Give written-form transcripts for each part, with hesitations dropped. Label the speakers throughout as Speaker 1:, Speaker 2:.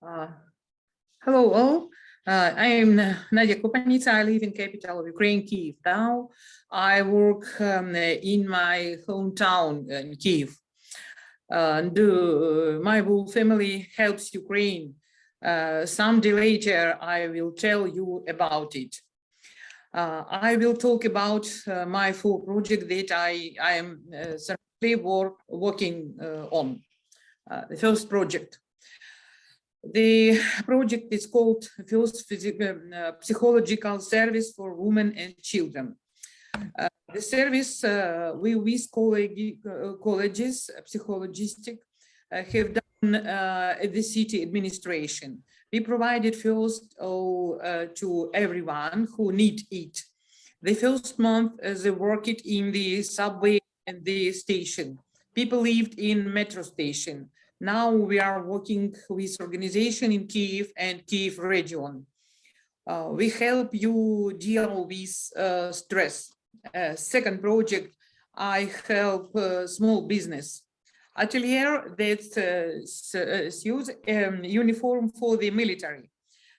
Speaker 1: Uh, Hello all. I am Nadia Kopanitsa. I live in capital of Ukraine, Kyiv. Now I work in my hometown in Kyiv. And my whole family helps Ukraine. Someday later, I will tell you about it. I will talk about my full project that I am currently working on. The first project. The project is called First Psychological Service for Women and Children. The service we with colleges, psychologists have done at the city administration. We provided first to everyone who need it. The first month they worked in the subway and the station. People lived in metro station. Now we are working with organization in Kyiv and Kyiv region. We help you deal with stress. Second project, I help small business. Atelier that sews uniform for the military.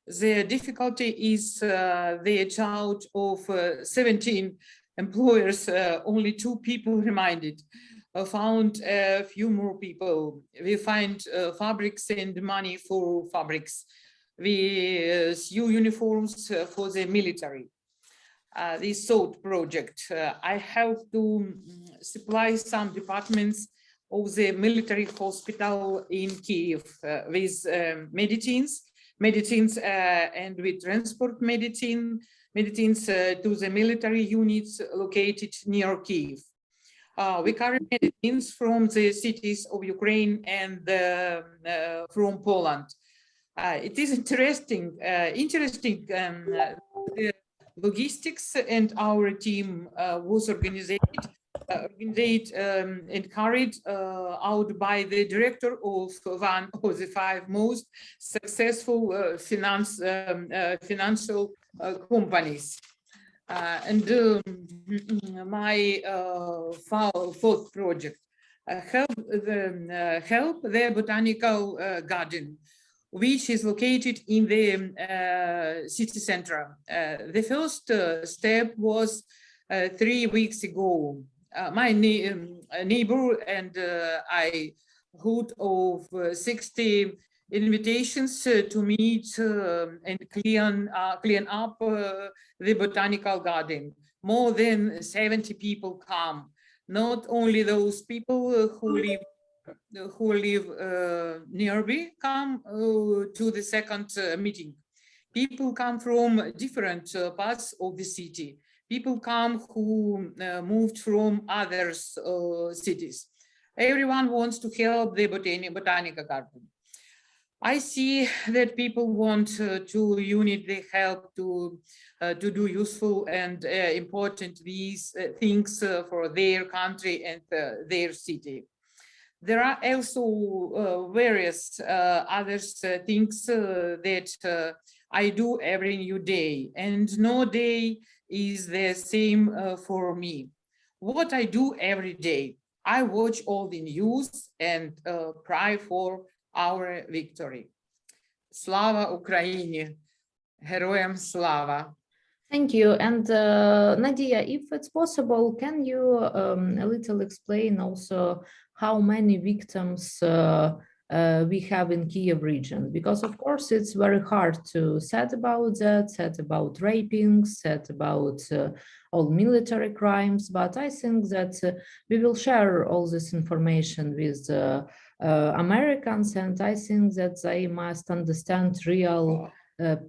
Speaker 1: The difficulty is the child of 17 employers, only 2 people reminded. Found a few more people. We find fabrics and money for fabrics. We sew uniforms for the military. This third project, I help to supply some departments of the military hospital in Kyiv with medicines and we transport medicines to the military units located near Kyiv. We carry medicines from the cities of Ukraine and from Poland. It is interesting, the logistics and our team was organized and carried out by the director of one of the 5 most successful financial companies. My fourth project, help the botanical garden, which is located in the city center. The first step was 3 weeks ago. My neighbor and I heard of 60 invitations to meet and clean up the botanical garden. More than 70 people come. Not only those people who live nearby come to the second meeting. People come from different parts of the city. People come who moved from other cities. Everyone wants to help the botanical garden. I see that people want to unite the help to do useful and important these things for their country and their city. There are also various other things that I do every new day, and no day is the same for me. What I do every day, I watch all the news and pray for our victory. Slava Ukraini, Героям слава.
Speaker 2: Thank you. And Nadia, if it's possible, can you a little explain also how many victims we have in Kyiv region? Because of course it's very hard to set about that, set about raping, set about all military crimes, but I think that we will share all this information with Americans, and I think that they must understand real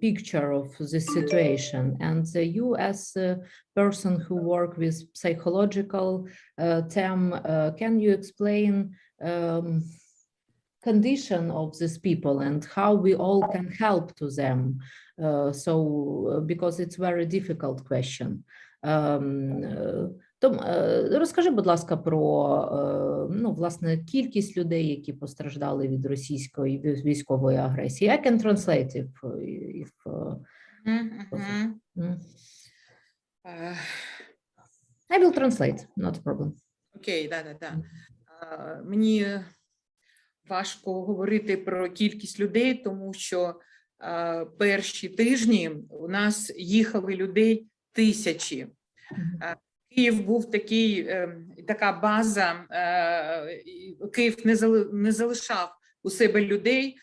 Speaker 2: picture of this situation. And you as a person who work with psychological term, can you explain condition of these people and how we all can help to them? Because it's very difficult question. Том, розкажи, будь ласка, про власне кількість людей, які постраждали від російської військової агресії. I can translate if I will translate, not a problem.
Speaker 1: Окей, да. Мені важко говорити про кількість людей, тому що перші тижні у нас їхали людей тисячі. Київ був така база, Київ не залишав у себе людей,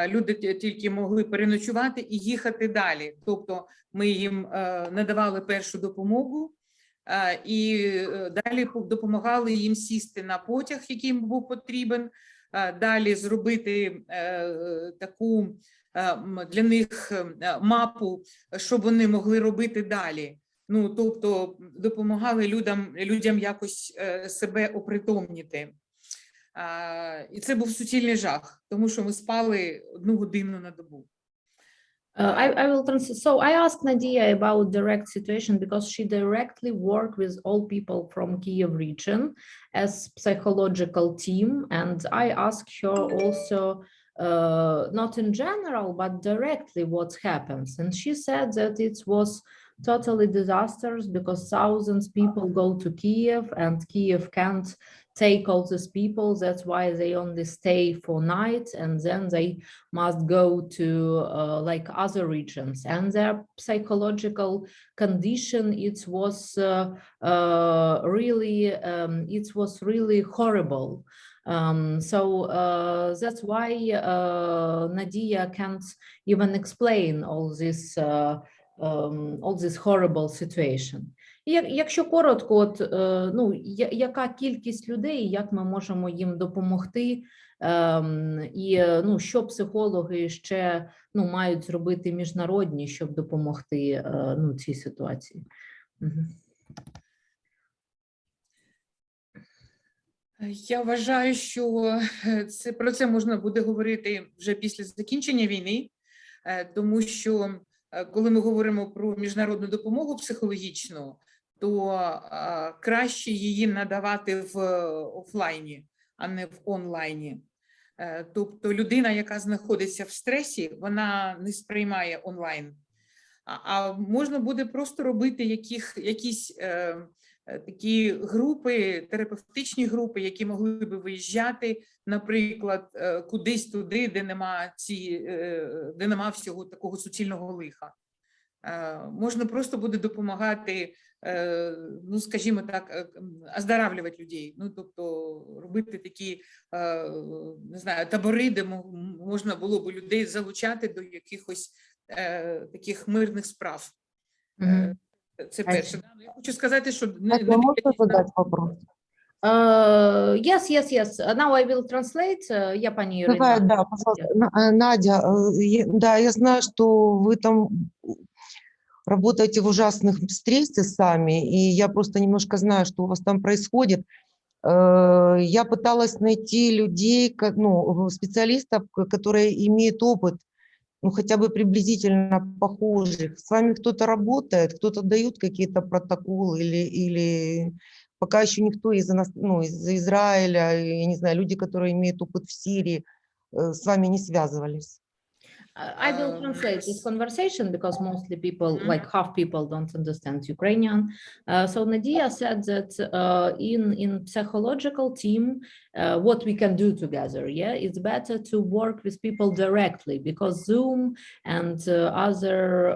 Speaker 1: люди тільки могли переночувати і їхати далі. Тобто ми їм надавали першу допомогу і далі допомагали їм сісти на потяг, який їм був потрібен, далі зробити таку для них мапу, що вони могли робити далі. Ну, тобто допомагали людям якось себе опритомніти. І це був суцільний жах, тому що ми спали 1 годину на добу.
Speaker 2: I will translate. So I asked Nadia about direct situation because she directly worked with all people from Kiev region as psychological team, and I asked her also not in general but directly what happens, and she said that it was totally disastrous because thousands of people go to Kiev and Kiev can't take all these people. That's why they only stay for night and then they must go to like other regions, and their psychological condition it was really horrible. So that's why Nadia can't even explain all this horrible situation. Якщо коротко, от, ну, яка кількість людей, як ми можемо їм допомогти, і ну, що психологи ще ну, мають зробити міжнародні, щоб допомогти ну, цій ситуації?
Speaker 1: Я вважаю, що про це можна буде говорити вже після закінчення війни, тому що коли ми говоримо про міжнародну допомогу психологічну, то краще її надавати в офлайні, а не в онлайні. Тобто людина, яка знаходиться в стресі, вона не сприймає онлайн. А можна буде просто робити якісь такі групи, терапевтичні групи, які могли би виїжджати, наприклад, кудись туди, де нема всього такого суцільного лиха. Можна просто буде допомагати, ну, скажімо так, оздоравлювати людей. Ну, тобто робити такі, не знаю, табори, де можна було б людей залучати до якихось таких мирних справ. Це перше. Я хочу сказати, що...
Speaker 3: Можете задати вопрос?
Speaker 2: Yes. Now I will translate. Я, пані Ірина.
Speaker 3: Давай, да, пожалуйста. Надя, да, я знаю, что вы там работаете в ужасных стрессе сами, и я просто немножко знаю, что у вас там происходит. Я пыталась найти людей, ну, специалистов, которые имеют опыт, ну, хотя бы приблизительно похожих. С вами кто-то работает, кто-то дает какие-то протоколы или пока еще никто из Израиля, я не знаю, люди, которые имеют опыт в Сирии, с вами не связывались?
Speaker 2: I will translate this conversation because mostly people, like half people, don't understand Ukrainian. So Nadia said that in psychological team, what we can do together, yeah, it's better to work with people directly because Zoom and other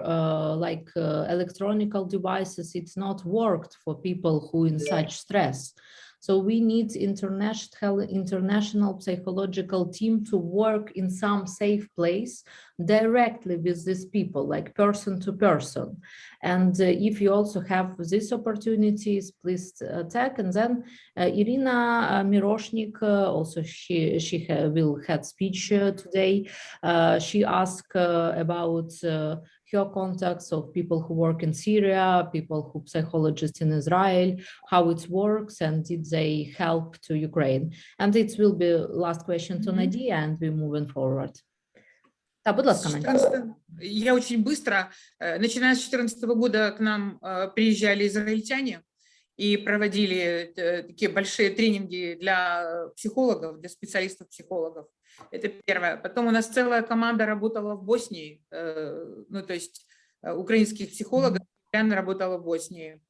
Speaker 2: electronical devices, it's not worked for people who in such stress. So we need international psychological team to work in some safe place directly with these people, like person to person. And if you also have these opportunities, please tag. And then Irina Miroshnik, also she will have speech today. She asked about her contacts of people who work in Syria, people who psychologists in Israel, how it works, and did they help to Ukraine? And it will be last question to Nadia, and we're moving forward. Да, будь ласка, Надя.
Speaker 1: Я очень быстро. Начиная с 2014 года к нам приезжали израильтяне и проводили такие большие тренинги для психологов, для специалистов-психологов. Это первое. Потом у нас целая команда работала в Боснии, ну, то есть украинских психологов постоянно работала в Боснии.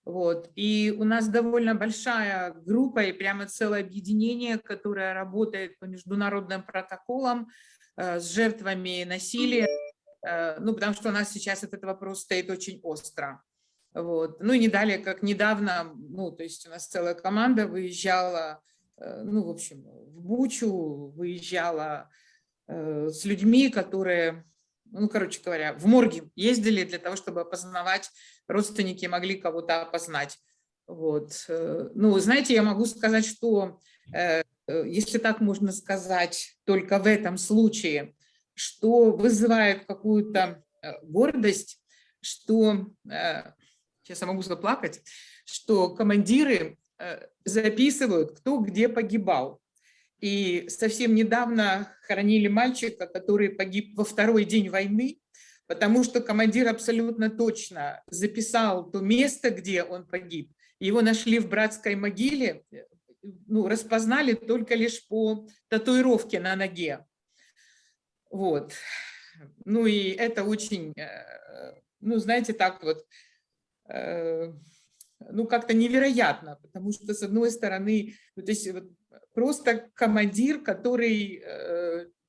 Speaker 1: Вот. И у нас довольно большая группа и прямо целое объединение, которое работает по международным протоколам с жертвами насилия, ну, потому что у нас сейчас этот вопрос стоит очень остро. Вот. Ну и не далее, как недавно, ну, то есть у нас целая команда выезжала, ну, в общем, в Бучу, выезжала с людьми, которые, ну, короче говоря, в морги ездили для того, чтобы опознавать, родственники могли кого-то опознать. Вот. Ну, знаете, я могу сказать, что, если так можно сказать, только в этом случае, что вызывает какую-то гордость, что, сейчас я могу заплакать, что командиры записывают, кто где погибал. И совсем недавно хоронили мальчика, который погиб во второй день войны, потому что командир абсолютно точно записал то место, где он погиб. Его нашли в братской могиле, ну, распознали только лишь по татуировке на ноге. Вот. Ну и это очень, ну, знаете, так вот, ну, как-то невероятно, потому что, с одной стороны, то есть вот просто командир, который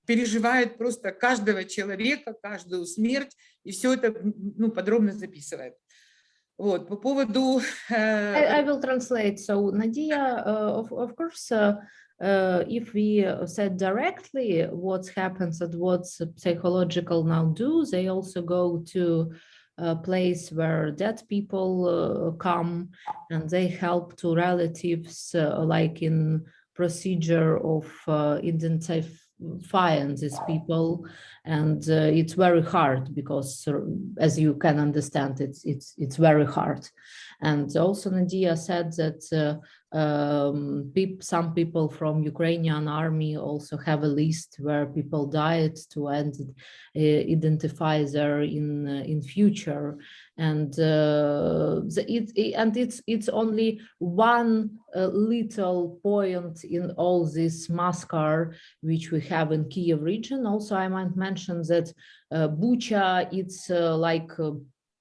Speaker 1: переживает просто каждого человека, каждую смерть, и все это, ну, подробно записывает. Вот, по поводу...
Speaker 2: I will translate. So, Nadia, of course, if we said directly what happens and what psychological now do, they also go to a place where dead people come and they help to relatives, like in procedure of identifying these people, and it's very hard because, as you can understand, it's very hard. And also Nadia said that some people from Ukrainian army also have a list where people died to identify there in future. And it's only one little point in all this massacre which we have in Kiev region. Also, I might mention that Bucha, it's like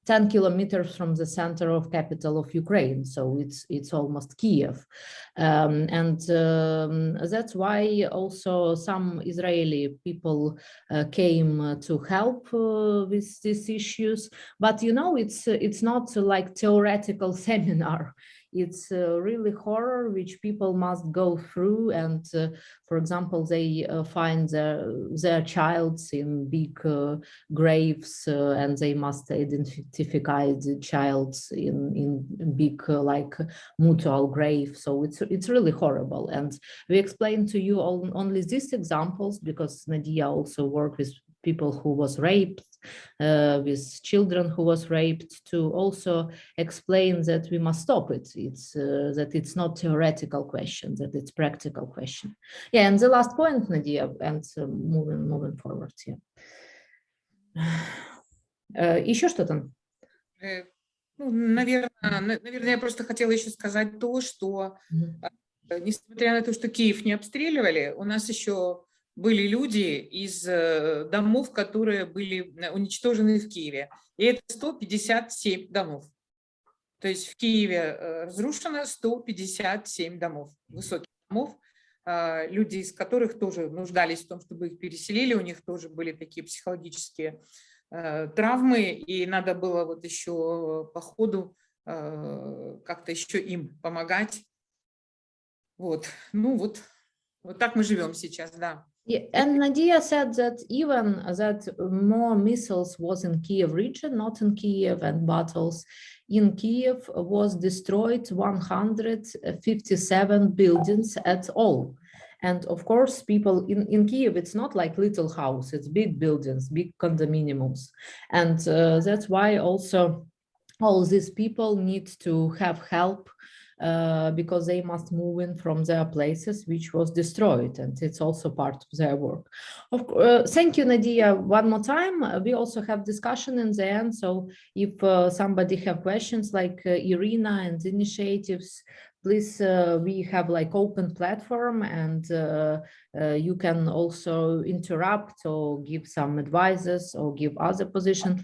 Speaker 2: 10 kilometers from the center of capital of Ukraine, so it's almost Kiev, and that's why also some Israeli people came to help with these issues. But you know, it's not like theoretical seminar. It's really horror which people must go through, and for example, they find their child in big graves, and they must identify the child in big like mutual grave. So it's really horrible. And we explain to you only these examples because Nadia also worked with people who was raped, with children who was raped, to also explain that we must stop it. It's that it's not theoretical question, that it's practical question. Yeah, and the last point, Nadia, and moving forward. Yeah. Еще что-то?
Speaker 1: Ну, наверное, я просто хотела еще сказать то, что несмотря на то, что Киев не обстреливали, у нас еще были люди из домов, которые были уничтожены в Киеве. И это 157 домов. То есть в Киеве разрушено 157 домов, высоких домов, люди из которых тоже нуждались в том, чтобы их переселили, у них тоже были такие психологические травмы, и надо было вот еще по ходу как-то еще им помогать. Вот, ну вот так мы живем сейчас, да.
Speaker 2: Yeah, and Nadia said that even that more missiles was in Kiev region, not in Kiev, and battles in Kiev was destroyed 157 buildings at all. And of course, people in Kiev, it's not like little house, it's big buildings, big condominiums. And that's why also all these people need to have help because they must move in from their places which was destroyed, and it's also part of their work. Thank you, Nadia, one more time. We also have discussion in the end, so if somebody have questions like Irina and initiatives, please, we have like open platform, and you can also interrupt or give some advices or give other position.